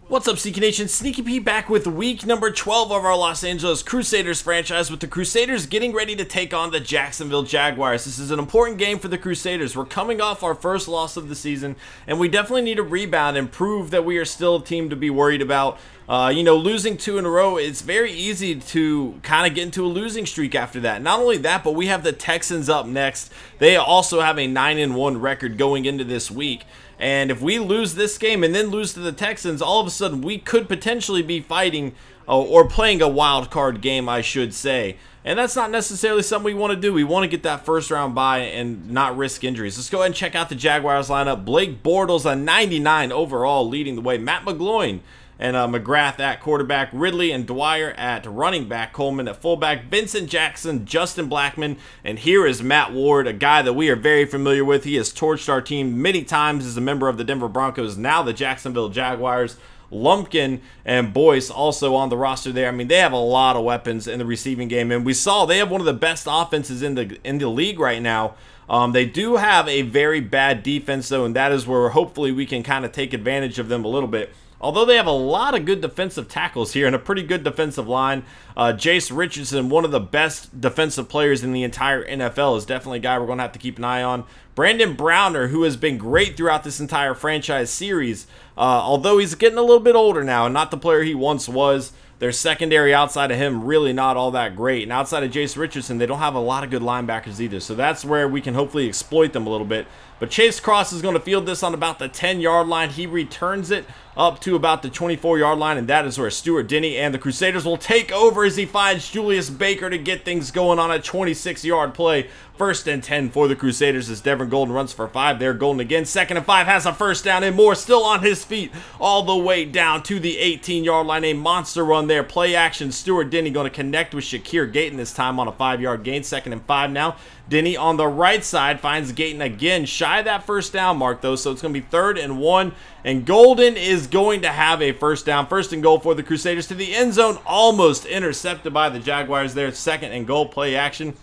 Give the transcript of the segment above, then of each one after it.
What's up, Sneaky Nation? Sneaky P back with week number 12 of our Los Angeles Crusaders franchise, with the Crusaders getting ready to take on the Jacksonville Jaguars. This is an important game for the Crusaders. We're coming off our first loss of the season, and we definitely need to rebound and prove that we are still a team to be worried about. Losing 2 in a row, it's very easy to kind of get into a losing streak after that. Not only that, but we have the Texans up next. They also have a 9-1 record going into this week. And if we lose this game and then lose to the Texans, all of a sudden we could potentially be fighting or playing a wild card game, I should say. And that's not necessarily something we want to do. We want to get that first round bye and not risk injuries. Let's go ahead and check out the Jaguars lineup. Blake Bortles, a 99 overall, leading the way. Matt McGloin and McGrath at quarterback, Ridley and Dwyer at running back, Coleman at fullback, Vincent Jackson, Justin Blackman, and here is Matt Ward, a guy that we are very familiar with. He has torched our team many times as a member of the Denver Broncos, now the Jacksonville Jaguars. Lumpkin and Boyce also on the roster there. I mean, they have a lot of weapons in the receiving game, and we saw they have one of the best offenses in the league right now. They do have a very bad defense, though, and that is where hopefully we can kind of take advantage of them a little bit. Although they have a lot of good defensive tackles here and a pretty good defensive line. Jace Richardson, one of the best defensive players in the entire NFL, is definitely a guy we're going to have to keep an eye on. Brandon Browner, who has been great throughout this entire franchise series, although he's getting a little bit older now and not the player he once was. Their secondary outside of him really not all that great. And outside of Jace Richardson, they don't have a lot of good linebackers either. So that's where we can hopefully exploit them a little bit. But Chase Cross is going to field this on about the 10-yard line. He returns it up to about the 24-yard line, and that is where Stuart Denny and the Crusaders will take over as he finds Julius Baker to get things going on a 26-yard play. 1st and 10 for the Crusaders as Devin Golden runs for 5 there. Golden again, 2nd and 5, has a first down, and Moore still on his feet all the way down to the 18-yard line. A monster run there. Play action. Stuart Denny going to connect with Shakir Gayton this time on a 5-yard gain. 2nd and 5 now. Denny on the right side finds Gayton again, shy of that first down mark though, so it's going to be 3rd and 1, and Golden is going to have a first down. 1st and goal for the Crusaders to the end zone, almost intercepted by the Jaguars there. 2nd and goal, play action.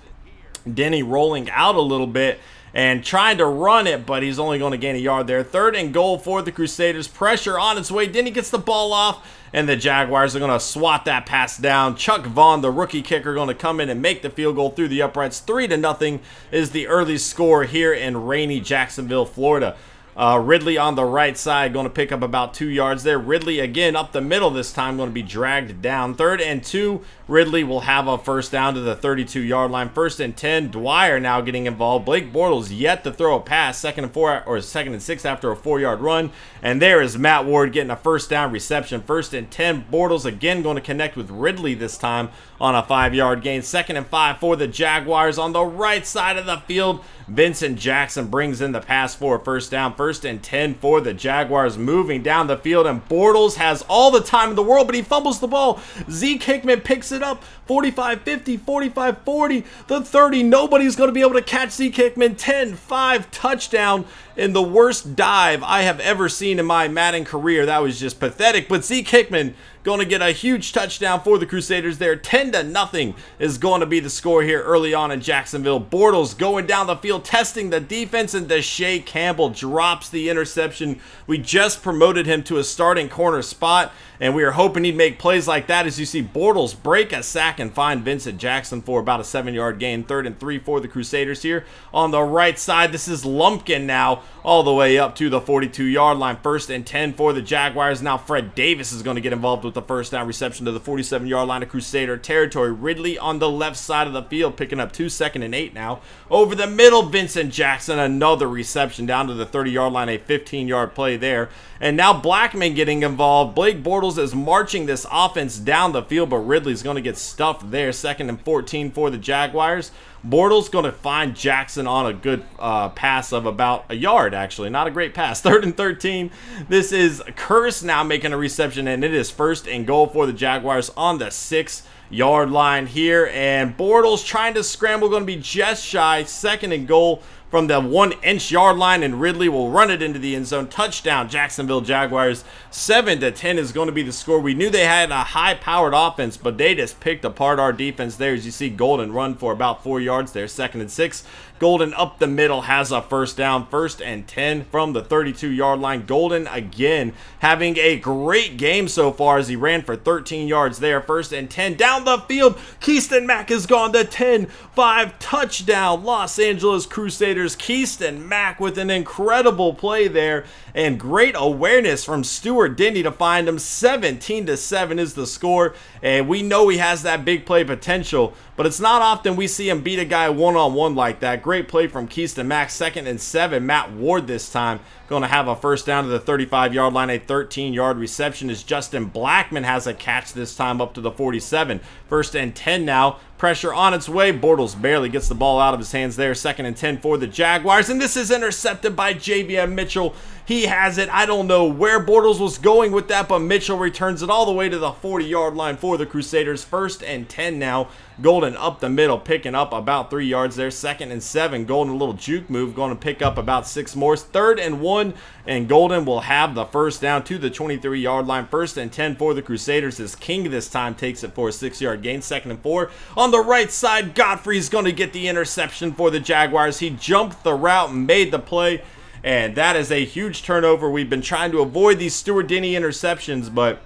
Denny rolling out a little bit and trying to run it, but he's only going to gain a yard there. 3rd and goal for the Crusaders. Pressure on its way. Denny gets the ball off, and the Jaguars are going to swat that pass down. Chuck Vaughn, the rookie kicker, going to come in and make the field goal through the uprights. 3-0 is the early score here in rainy Jacksonville, Florida. Ridley on the right side going to pick up about 2 yards there. Ridley again up the middle this time, going to be dragged down. 3rd and 2. Ridley will have a first down to the 32-yard line. 1st and 10. Dwyer now getting involved. Blake Bortles yet to throw a pass. 2nd and 4 or 2nd and 6 after a 4-yard run. And there is Matt Ward getting a first down reception. 1st and 10. Bortles again going to connect with Ridley this time on a 5-yard gain. 2nd and 5 for the Jaguars on the right side of the field. Vincent Jackson brings in the pass for a first down. 1st and 10 for the Jaguars, moving down the field, and Bortles has all the time in the world, but he fumbles the ball. Zeke Hickman picks it up. 45-50, 45-40, the 30. Nobody's going to be able to catch Zeke Hickman. 10-5 touchdown in the worst dive I have ever seen in my Madden career. That was just pathetic, but Zeke Hickman going to get a huge touchdown for the Crusaders there. 10-0 is going to be the score here early on in Jacksonville. Bortles going down the field, testing the defense, and Deshae Campbell drops the interception. We just promoted him to a starting corner spot, and we are hoping he'd make plays like that as you see Bortles break a sack and find Vincent Jackson for about a 7-yard gain. 3rd and 3 for the Crusaders here. On the right side, this is Lumpkin now all the way up to the 42-yard line. 1st and 10 for the Jaguars. Now Fred Davis is going to get involved with the first down reception to the 47-yard line of Crusader territory. Ridley on the left side of the field picking up 2, 2nd and 8 now. Over the middle, Vincent Jackson, another reception down to the 30-yard line, a 15-yard play there. And now Blackman getting involved. Blake Bortles is marching this offense down the field, but Ridley's going to get stuffed there. 2nd and 14 for the Jaguars. Bortles going to find Jackson on a good pass of about a yard, actually. Not a great pass. 3rd and 13. This is Curse now making a reception, and it is 1st and goal for the Jaguars on the 6-yard line here. And Bortles trying to scramble, going to be just shy. 2nd and goal from the 1-inch yard line, and Ridley will run it into the end zone. Touchdown, Jacksonville Jaguars. 7-10 is going to be the score. We knew they had a high-powered offense, but they just picked apart our defense there. As you see, Golden run for about 4 yards there. 2nd and 6. Golden up the middle has a first down, 1st and 10 from the 32-yard line. Golden again having a great game so far as he ran for 13 yards there. 1st and 10 down the field. Keyston Mack has gone the 10-5 touchdown. Los Angeles Crusaders. Keyston Mack with an incredible play there and great awareness from Stuart Denny to find him. 17-7 is the score, and we know he has that big play potential, but it's not often we see him beat a guy one-on-one like that. Great play from Keyston Mack. 2nd and 7. Matt Ward this time going to have a first down to the 35-yard line. A 13-yard reception as Justin Blackman has a catch this time up to the 47. 1st and 10 now. Pressure on its way. Bortles barely gets the ball out of his hands there. 2nd and 10 for the Jaguars, and this is intercepted by JVM Mitchell. He has it. I don't know where Bortles was going with that, but Mitchell returns it all the way to the 40-yard line for the Crusaders. 1st and 10 now. Golden up the middle, picking up about 3 yards there. 2nd and 7. Golden, a little juke move, going to pick up about 6 more. 3rd and 1, and Golden will have the first down to the 23-yard line. 1st and 10 for the Crusaders as King this time takes it for a 6-yard gain. 2nd and 4. On the right side, Godfrey's going to get the interception for the Jaguars. He jumped the route and made the play, and that is a huge turnover. We've been trying to avoid these Stuart Denny interceptions, but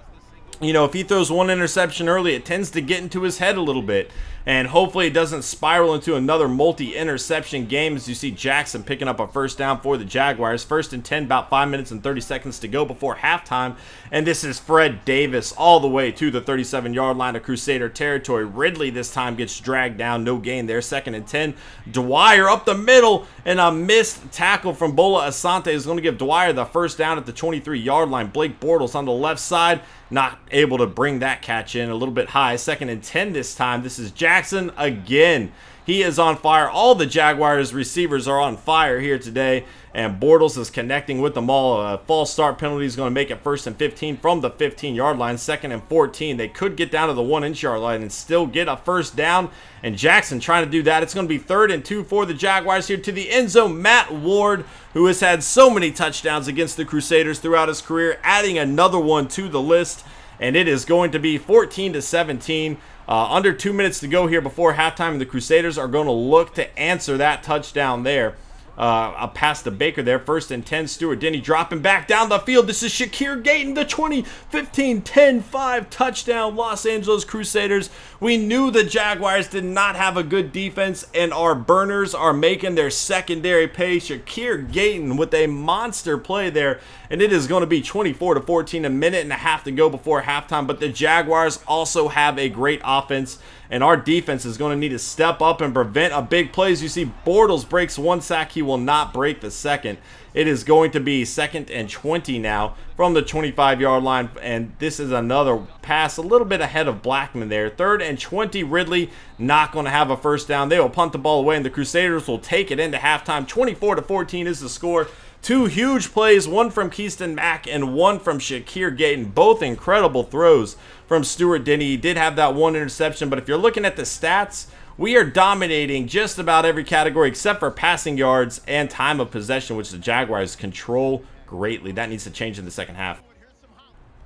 you know, if he throws one interception early, it tends to get into his head a little bit. And hopefully it doesn't spiral into another multi-interception game as you see Jackson picking up a first down for the Jaguars. 1st and 10, about 5 minutes and 30 seconds to go before halftime. And this is Fred Davis all the way to the 37-yard line of Crusader territory. Ridley this time gets dragged down. No gain there. 2nd and 10. Dwyer up the middle, and a missed tackle from Bola Asante is going to give Dwyer the first down at the 23-yard line. Blake Bortles on the left side, not able to bring that catch in, a little bit high. 2nd and 10 this time. This is Jackson again. He is on fire. All the Jaguars receivers are on fire here today, and Bortles is connecting with them all. A false start penalty is going to make it 1st and 15 from the 15-yard line. 2nd and 14. They could get down to the 1-inch yard line and still get a first down, and Jackson trying to do that. It's going to be 3rd and 2 for the Jaguars here to the end zone. Matt Ward, who has had so many touchdowns against the Crusaders throughout his career, adding another one to the list, and it is going to be 14-17. Under 2 minutes to go here before halftime, and the Crusaders are going to look to answer that touchdown there. A pass to Baker there. 1st and 10. Stuart Denny dropping back down the field. This is Shakir Gayton, the 20-15, 10-5 touchdown Los Angeles Crusaders. We knew the Jaguars did not have a good defense, and our burners are making their secondary pay. Shakir Gayton with a monster play there, and it is going to be 24-14, a minute and a half to go before halftime. But the Jaguars also have a great offense, and our defense is going to need to step up and prevent a big play. As you see, Bortles breaks one sack. He will not break the second. It is going to be 2nd and 20 now from the 25-yard line, and this is another pass a little bit ahead of Blackman there. 3rd and 20. Ridley not going to have a first down. They will punt the ball away, and the Crusaders will take it into halftime. 24-14 is the score. 2 huge plays, one from Keyston Mack and one from Shakir Gayton. Both incredible throws from Stuart Denny. He did have that one interception, but if you're looking at the stats, we are dominating just about every category except for passing yards and time of possession, which the Jaguars control greatly. That needs to change in the second half.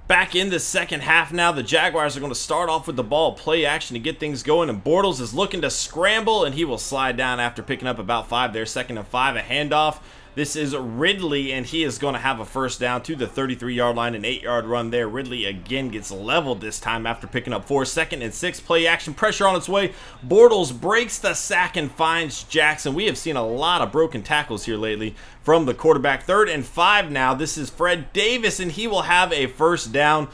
Back in the second half now, the Jaguars are going to start off with the ball, play action to get things going, and Bortles is looking to scramble, and he will slide down after picking up about 5 there. 2nd and 5, a handoff. This is Ridley, and he is going to have a first down to the 33-yard line, an 8-yard run there. Ridley again gets leveled this time after picking up 4. 2nd and 6, play action, pressure on its way. Bortles breaks the sack and finds Jackson. We have seen a lot of broken tackles here lately from the quarterback. 3rd and 5 now. This is Fred Davis, and he will have a first down.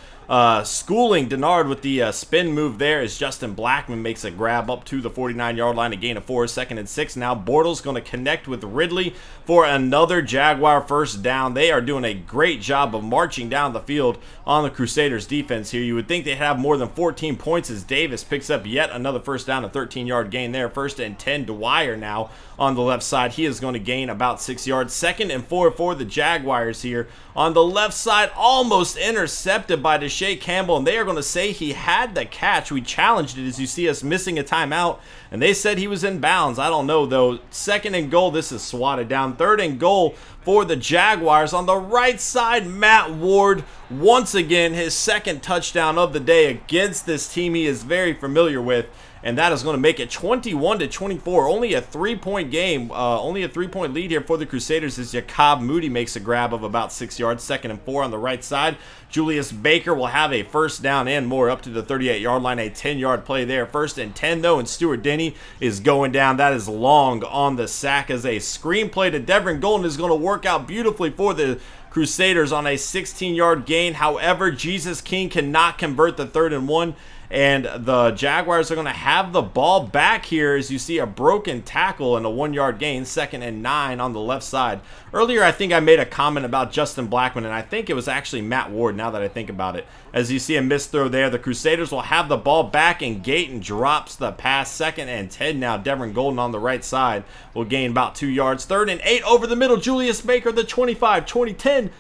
Schooling Denard with the spin move there as Justin Blackman makes a grab up to the 49-yard line, a gain of 4. 2nd and 6 now. Bortles going to connect with Ridley for another Jaguar first down. They are doing a great job of marching down the field on the Crusaders defense here. You would think they'd have more than 14 points as Davis picks up yet another first down, a 13-yard gain there. 1st and 10. Dwyer now on the left side. He is going to gain about 6 yards. 2nd and 4 for the Jaguars here. On the left side, almost intercepted by Deshae Campbell, and they are going to say he had the catch. We challenged it as you see us missing a timeout, and they said he was in bounds. I don't know, though. 2nd and goal. This is swatted down. 3rd and goal for the Jaguars. On the right side, Matt Ward, once again, his 2nd touchdown of the day against this team he is very familiar with. and that is going to make it 21-24. Only a 3-point game, only a 3-point lead here for the Crusaders as Jacob Moody makes a grab of about 6 yards, 2nd and 4 on the right side. Julius Baker will have a first down and more up to the 38-yard line, a 10-yard play there. 1st and 10 though, and Stuart Denny is going down. That is long on the sack as a screenplay to Devin Golden is going to work out beautifully for the Crusaders on a 16-yard gain. However, Jesus King cannot convert the 3rd and 1. And the Jaguars are going to have the ball back here as you see a broken tackle and a 1-yard gain, 2nd and 9 on the left side. Earlier, I think I made a comment about Justin Blackman, and I think it was actually Matt Ward now that I think about it. As you see a missed throw there, the Crusaders will have the ball back, and Gayton drops the pass. 2nd and 10 now. Devin Golden on the right side will gain about 2 yards. 3rd and 8 over the middle. Julius Baker, the 25, 20-10.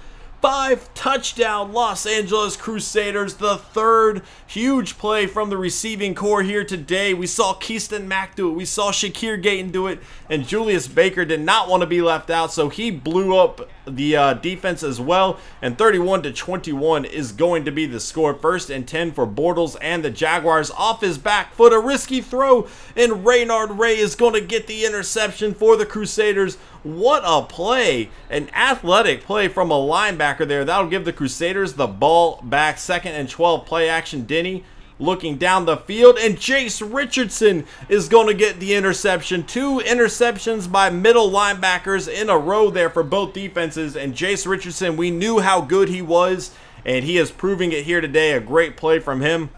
5 touchdown Los Angeles Crusaders. The 3rd huge play from the receiving core here today. We saw Keyston Mack do it. We saw Shakir Gayton do it. And Julius Baker did not want to be left out, so he blew up the defense as well. And 31-21 is going to be the score. 1st and 10 for Bortles and the Jaguars. Off his back foot, a risky throw, and Raynard Ray is going to get the interception for the Crusaders. What a play. An athletic play from a linebacker there. That'll give the Crusaders the ball back. 2nd and 12, play action. Denny looking down the field, and Jace Richardson is going to get the interception. 2 interceptions by middle linebackers in a row there for both defenses, and Jace Richardson, we knew how good he was, and he is proving it here today. A great play from him.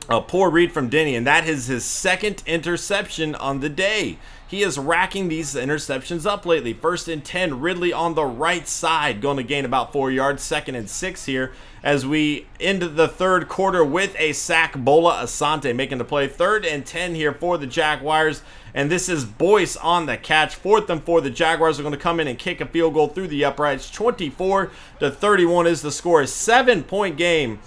A poor read from Denny, and that is his 2nd interception on the day. He is racking these interceptions up lately. 1st and 10, Ridley on the right side, going to gain about 4 yards. 2nd and 6 here as we end the 3rd quarter with a sack. Bola Asante making the play. 3rd and 10 here for the Jaguars, and this is Boyce on the catch. 4th and 4, the Jaguars are going to come in and kick a field goal through the uprights. 24-31 is the score. A 7-point game.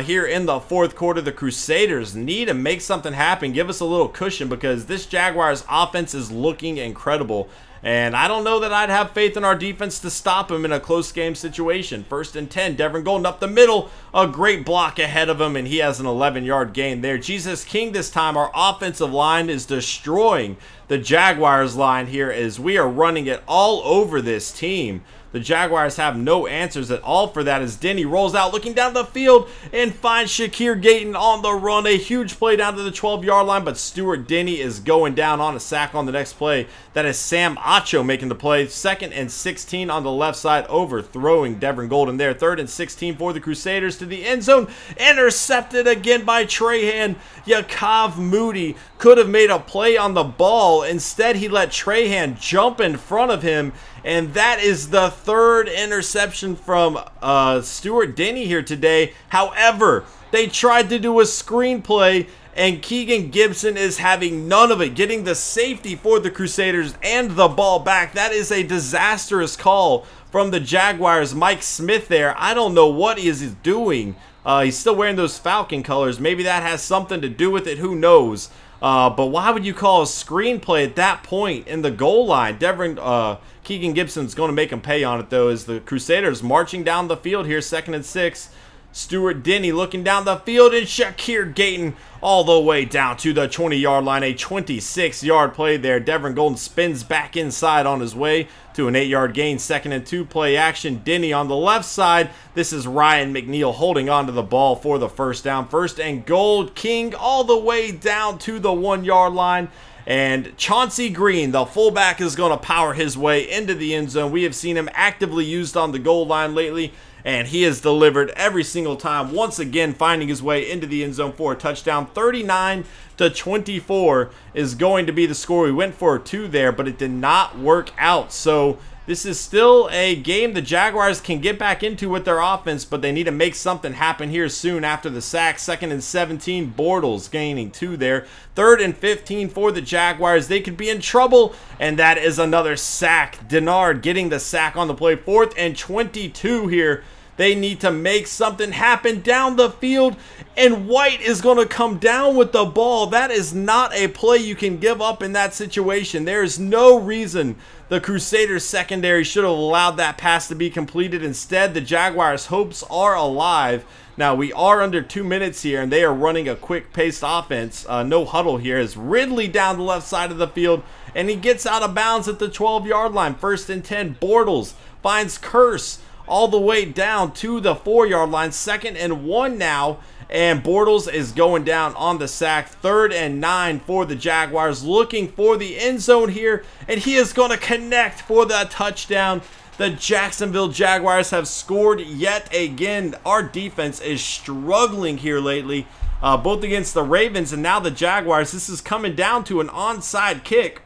Here in the 4th quarter, the Crusaders need to make something happen, give us a little cushion, because this Jaguars offense is looking incredible. And I don't know that I'd have faith in our defense to stop him in a close game situation. 1st and 10, Devin Golden up the middle, a great block ahead of him, and he has an 11-yard gain there. Jesus King this time, our offensive line is destroying the Jaguars line here as we are running it all over this team. The Jaguars have no answers at all for that as Denny rolls out looking down the field and finds Shakir Gayton on the run. A huge play down to the 12-yard line, but Stuart Denny is going down on a sack on the next play. That is Sam Acho making the play. 2nd and 16 on the left side, overthrowing Devin Golden there. 3rd and 16 for the Crusaders to the end zone. Intercepted again by Trahan. Jacob Moody could have made a play on the ball. Instead, he let Trahan jump in front of him. And that is the 3rd interception from Stuart Denny here today. However, they tried to do a screenplay, and Keegan Gibson is having none of it, getting the safety for the Crusaders and the ball back. That is a disastrous call from the Jaguars. Mike Smith there, I don't know what he is doing. He's still wearing those Falcon colors. Maybe that has something to do with it. Who knows? But why would you call a screenplay at that point in the goal line? Keegan Gibson's going to make him pay on it, though, as the Crusaders marching down the field here. 2nd and 6. Stuart Denny looking down the field, and Shakir Gayton all the way down to the 20-yard line. A 26-yard play there. Devin Golden spins back inside on his way to an 8-yard gain. 2nd and 2, play action. Denny on the left side. This is Ryan McNeil holding on to the ball for the first down. 1st and goal. King all the way down to the 1-yard line. And Chauncey Green, the fullback, is going to power his way into the end zone. We have seen him actively used on the goal line lately, and he has delivered every single time, once again finding his way into the end zone for a touchdown. 39-24 is going to be the score. We went for a 2 there, but it did not work out. So this is still a game the Jaguars can get back into with their offense, but they need to make something happen here soon after the sack. 2nd and 17, Bortles gaining 2 there. 3rd and 15 for the Jaguars. They could be in trouble, and that is another sack. Denard getting the sack on the play. 4th and 22 here. They need to make something happen down the field, and White is going to come down with the ball. That is not a play you can give up in that situation. There is no reason the Crusaders secondary should have allowed that pass to be completed. Instead, the Jaguars' hopes are alive Now, we are under 2 minutes here, and they are running a quick-paced offense. No huddle here as Ridley down the left side of the field, and he gets out of bounds at the 12-yard line. 1st and 10, Bortles finds Curse all the way down to the 4-yard line. 2nd and 1 now, and Bortles is going down on the sack. 3rd and 9 for the Jaguars, looking for the end zone here, and he is going to connect for the touchdown. The Jacksonville Jaguars have scored yet again. Our defense is struggling here lately, both against the Ravens and now the Jaguars. This is coming down to an onside kick,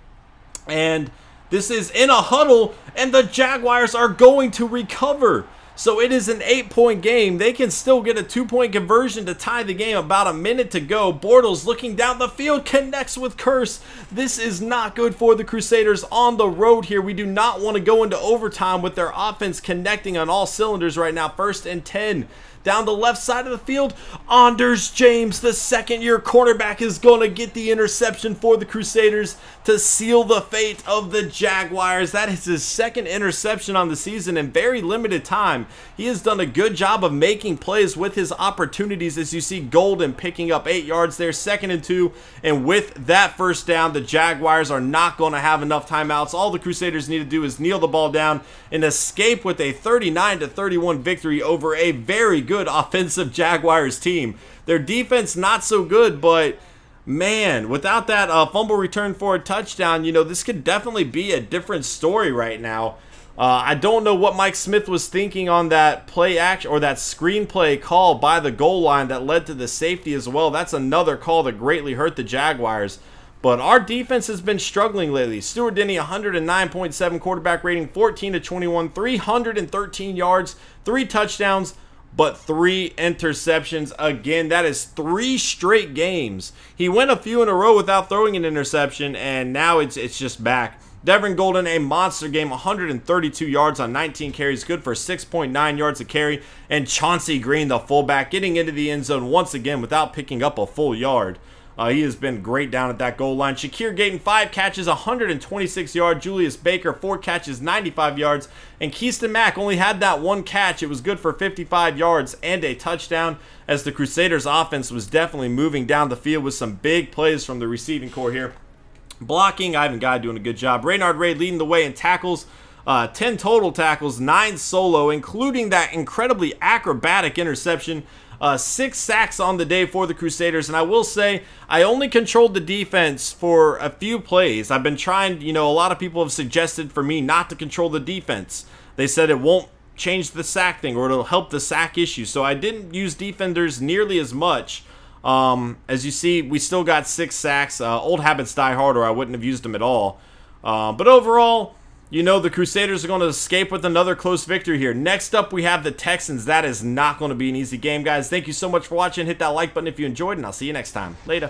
and this is in a huddle, and the Jaguars are going to recover. So it is an 8-point game. They can still get a 2-point conversion to tie the game. About a minute to go. Bortles looking down the field, connects with Curse. This is not good for the Crusaders on the road here. We do not want to go into overtime with their offense connecting on all cylinders right now. 1st and 10. Down the left side of the field, Anders James, the second-year quarterback, is going to get the interception for the Crusaders to seal the fate of the Jaguars. That is his 2nd interception on the season in very limited time. He has done a good job of making plays with his opportunities, as you see Golden picking up 8 yards there. 2nd and 2, and with that 1st down, the Jaguars are not going to have enough timeouts. All the Crusaders need to do is kneel the ball down and escape with a 39-31 victory over a very good offensive Jaguars team. Their defense not so good, but man, without that fumble return for a touchdown, you know, this could definitely be a different story right now. I don't know what Mike Smith was thinking on that play action or that screenplay call by the goal line that led to the safety as well. That's another call that greatly hurt the Jaguars. But our defense has been struggling lately. Stuart Denny, 109.7 quarterback rating, 14-21, 313 yards, 3 touchdowns, but 3 interceptions. Again, that is 3 straight games. He went a few in a row without throwing an interception, and now it's just back. Devin Golden, a monster game, 132 yards on 19 carries, good for 6.9 yards a carry. And Chauncey Green, the fullback, getting into the end zone once again without picking up a full yard. He has been great down at that goal line. Shakir Gayton, 5 catches, 126 yards. Julius Baker, 4 catches, 95 yards. And Keaston Mack only had that 1 catch. It was good for 55 yards and a touchdown, as the Crusaders offense was definitely moving down the field with some big plays from the receiving core here. Blocking, Ivan Guy doing a good job. Raynard Ray leading the way in tackles. 10 total tackles, 9 solo, including that incredibly acrobatic interception. 6 sacks on the day for the Crusaders, and I will say I only controlled the defense for a few plays. I've been trying, you know, a lot of people have suggested for me not to control the defense. They said it won't change the sack thing or it'll help the sack issue, so I didn't use defenders nearly as much. As you see, we still got 6 sacks. Old habits die hard, or I wouldn't have used them at all. But overall, you know, the Crusaders are going to escape with another close victory here. Next up, we have the Texans. That is not going to be an easy game, guys. Thank you so much for watching. Hit that like button if you enjoyed, and I'll see you next time. Later.